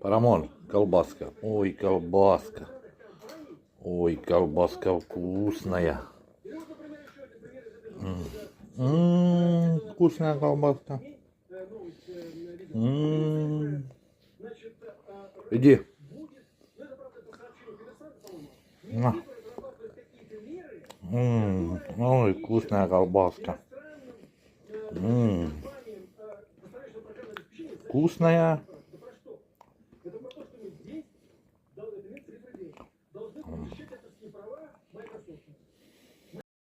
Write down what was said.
Парамон, колбаска. Ой, колбаска. Ой, колбаска вкусная. Вкусная колбаска. Иди. Ой, вкусная колбаска. Вкусная.